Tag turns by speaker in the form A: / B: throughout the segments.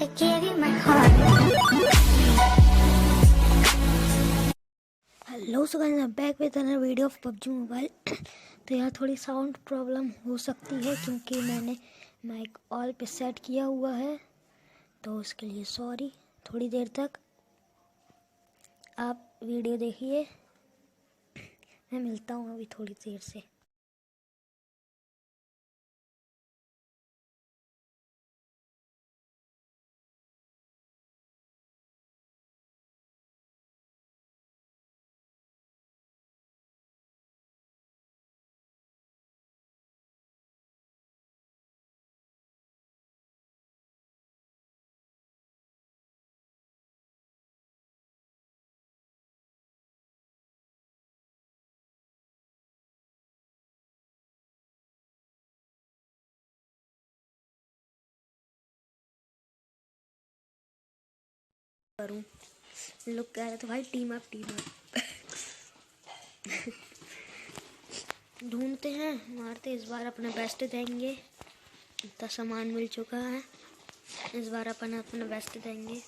A: Hello so guys, I am back with another video of PUBG mobile. तो यहाँ थोड़ी sound problem हो सकती है क्योंकि मैंने माइक ऑल पे सेट किया हुआ है, तो उसके लिए सॉरी। थोड़ी देर तक आप वीडियो देखिए, मैं मिलता हूँ अभी थोड़ी देर से। करूँ लोग कह रहे थे भाई टीम अप ढूंढते हैं, मारते। इस बार अपना बेस्ट देंगे, इतना सामान मिल चुका है। इस बार अपन अपना बेस्ट देंगे।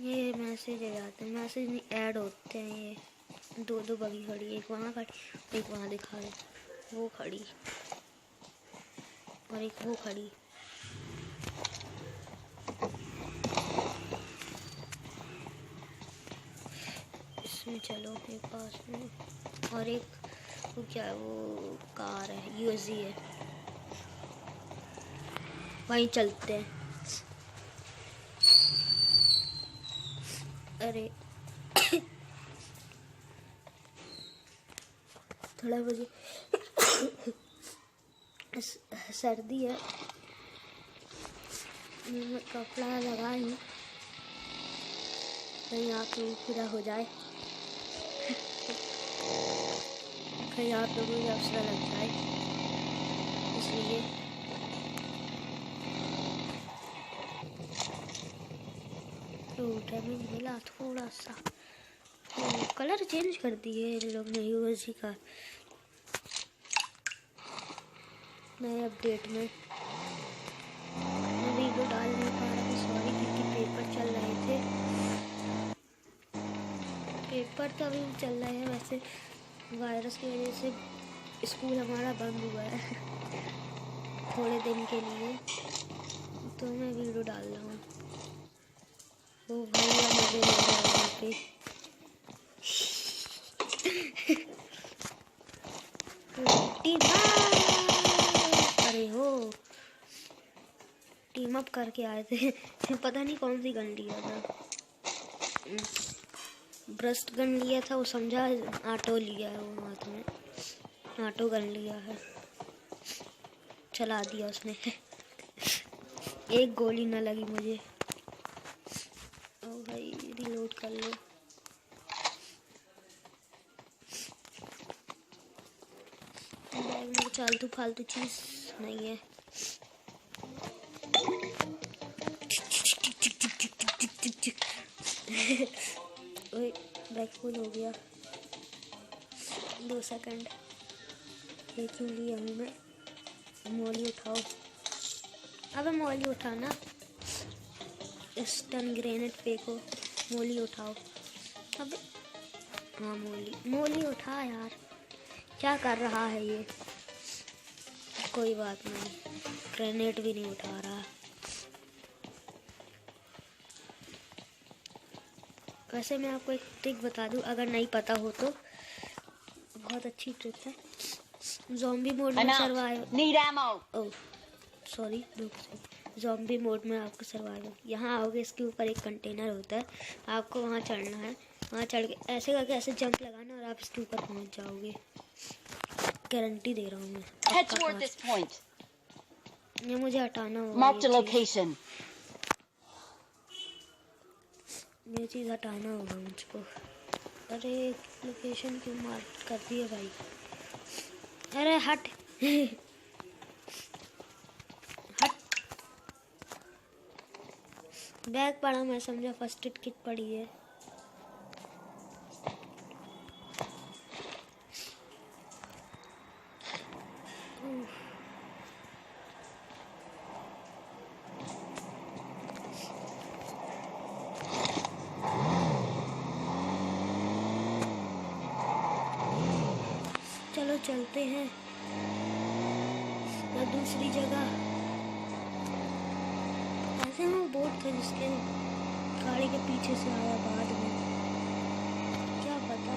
A: ये मैसेज आ जाते हैं, मैसेज नहीं ऐड होते हैं। ये दो बगी खड़ी, एक वहाँ खड़ी, एक वहाँ दिखा रही, वो खड़ी और एक वो खड़ी। इसमें चलो एक पास में, और एक वो क्या है, वो कार है, यूएसजी है, वहीं चलते हैं। अरे थोड़ा मुझे सर्दी है, मैं कपड़ा लगाई, कहीं आके पूरा हो जाए, कहीं आप लोगों को अफसरा लग जाए, इसलिए तो डैमेज मिला थोड़ा सा। तो कलर चेंज कर दिए इन लोग ने यूएसजी का नए अपडेट में। मैं वीडियो डाल नहीं पा रहा था, सॉरी, क्योंकि पेपर चल रहे थे। पेपर तो अभी चल रहे हैं, वैसे वायरस की वजह से स्कूल हमारा बंद हुआ है थोड़े दिन के लिए, तो मैं वीडियो डाल रहा हूँ। वो भैया मुझे ले रहा है वहाँ पे अरे हो टीम अप करके आए थे पता नहीं कौन सी गन लिया था, ब्रस्ट गन लिया था, वो समझा ऑटो लिया है, वो हाथ में ऑटो गन लिया है, चला दिया उसने एक गोली ना लगी मुझे। ओ भाई रिलोड कर लो। बैग में फालतू फालतू चीज नहीं है। ओए बैग फुल हो गया, 2 सेकंड। ये क्यों लिया हूँ मैं? मोली उठाओ, अबे मोली उठाना, स्टन ग्रेनेड फेंको, मोली उठाओ। अबे हाँ मोली उठा यार, क्या कर रहा है ये? कोई बात नहीं, ग्रेनेड भी नहीं उठा रहा। वैसे मैं आपको एक ट्रिक बता दूं, अगर नहीं पता हो तो, बहुत अच्छी ट्रिक है। ज़ॉम्बी मोड में survival, oh sorry, zombie mode में आपको सर्वाइवल, यहाँ आओगे, इसके ऊपर एक कंटेनर होता है, आपको वहाँ चढ़ना है, वहाँ चढ़ के ऐसे करके ऐसे जंप लगाना और आप इसके ऊपर पहुँच जाओगे। गारंटी दे रहा हूँ मैं। ये मुझे हटाना होगा, ये चीज़ हटाना होगा मुझको। अरे लोकेशन क्यों मार्क कर दिया भाई? अरे हट हट। बैग पड़ा, मैं समझा फर्स्ट एड किट पड़ी है। चलते हैं या दूसरी जगह। ऐसे वो बोट थे जिसके गाड़ी के पीछे से आया बाद में, क्या पता।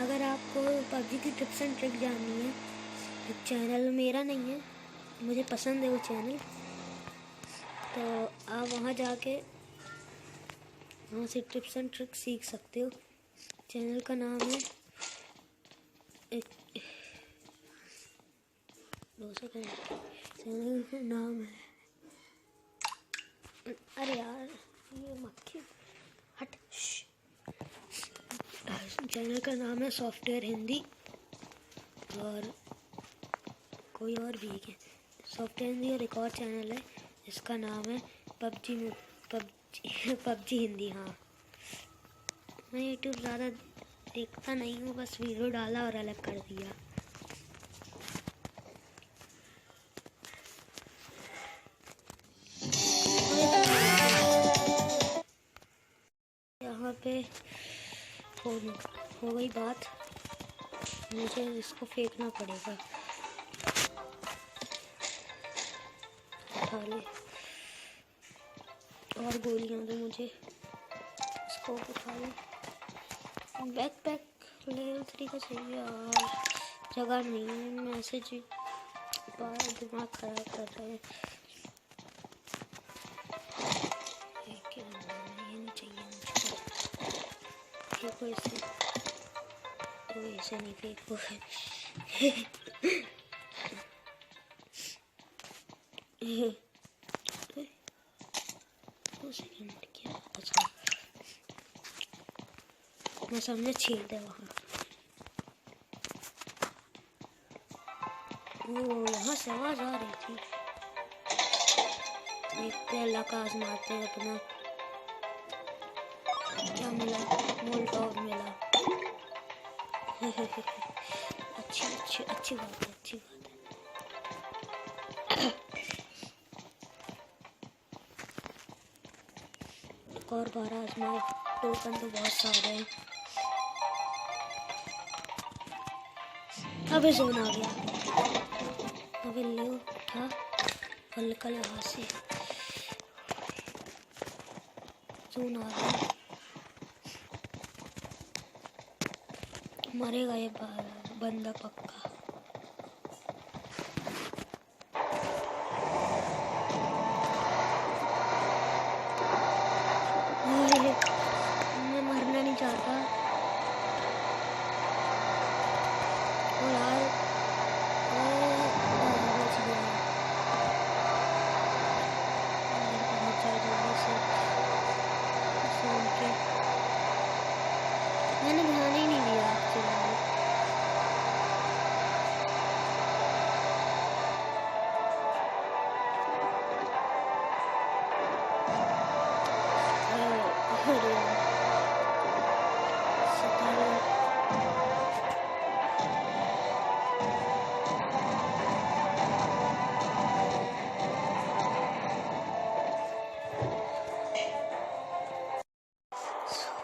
A: अगर आपको पबजी की टिप्स एंड ट्रिक जाननी है, तो चैनल मेरा नहीं है, मुझे पसंद है वो चैनल, तो आप वहाँ जाके वहाँ से टिप्स एंड ट्रिक सीख सकते हो। चैनल का नाम है चैनल का नाम है, अरे यार ये मक्खी हट। चैनल का नाम है सॉफ्टवेयर हिंदी, और कोई और भी है सॉफ्टवेयर हिंदी, और एक और चैनल है जिसका नाम है पबजी हिंदी। हाँ, मैं यूट्यूब ज़्यादा देखता नहीं हूँ, बस वीडियो डाला और अलग कर दिया। यहाँ पे हो गई बात, मुझे इसको फेंकना पड़ेगा। उठा ले और गोलियां दो मुझे, इसको उठा ले। बैकपैक लेवल 3 का चाहिए यार, जगह नहीं है। मैसेज दिमाग खराब कर रहे हैं। ये नहीं चाहिए मुझे, फेंको इसे, तो इसे नहीं फेंको। सेकंड क्या, अच्छा मैं समझे छेद है वहाँ। वो यहाँ से आवाज आ रही थी। देखते अल्लाह का आजमाते हैं अपना। क्या मिला? मोल्टोव मिला। अच्छी बात है, अच्छी बात है। एक और बार आजमाओ, टोकन तो बहुत सारे हैं। अबे जोन आ गया, अबे ले उठा और निकल यहाँ से। जोन आ गया, मरेगा ये बंदा पक्का। मैं मरना नहीं चाहता। और यार मैंने ध्यान ही नहीं दिया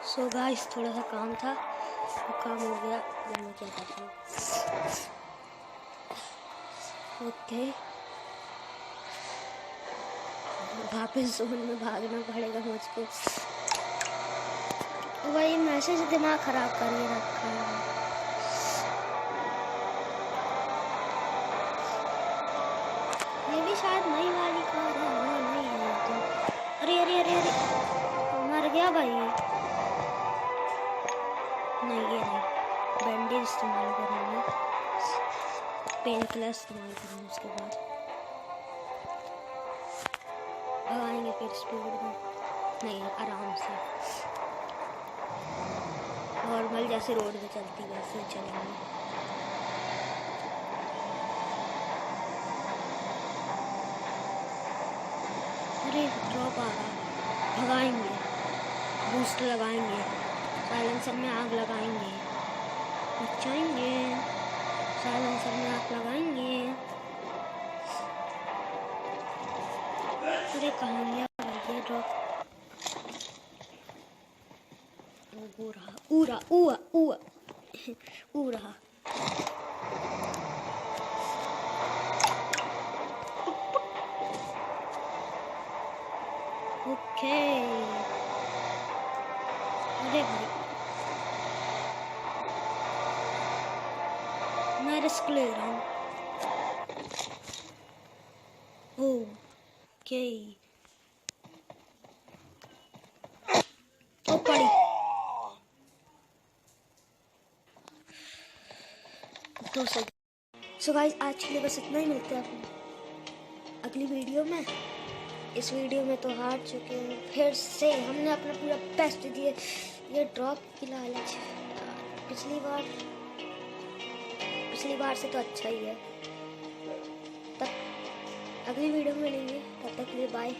A: सो गाइस, थोड़ा सा काम था, वो काम हो गया। मैं क्या करता हूँ, ओके वापस जोन में भागना पड़ेगा मुझको। वही मैसेज दिमाग खराब करके रखा है। ये भी शायद नई वाली कार है। हाँ नहीं है तो। अरे अरे अरे अरे मर गया भाई। नहीं ये नहीं, बैंडेज इस्तेमाल करेंगे, पेन किलर इस्तेमाल करेंगे, उसके बाद भगाएंगे फिर स्पीड में। नहीं आराम से, नॉर्मल जैसे रोड पे चलती है वैसे ही चलेंगे। अरे ड्रॉप आ रहा, भगाएंगे, बूस्ट लगाएंगे, साइलेंसर में आग लगाएंगे, बचाएंगे, साइलेंसर में आग लगाएंगे। अरे कहाँ गया भैया? Okay drop. वो रहा, ऊरा ऊआ ऊआ ऊ रहा। ओके अरे भाई मैं रिस्क ले रहा हूँ। ओके ओ पड़ी। तो सो गाइस आज के लिए बस इतना ही। मिलते हैं आपको अगली वीडियो में। इस वीडियो में तो हार चुके हैं फिर से। हमने अपना पूरा बेस्ट दिए। ये ड्रॉप की लालच पिछली बार से तो अच्छा ही है। तब अगली वीडियो में मिलेंगे, तब तक के लिए बाय।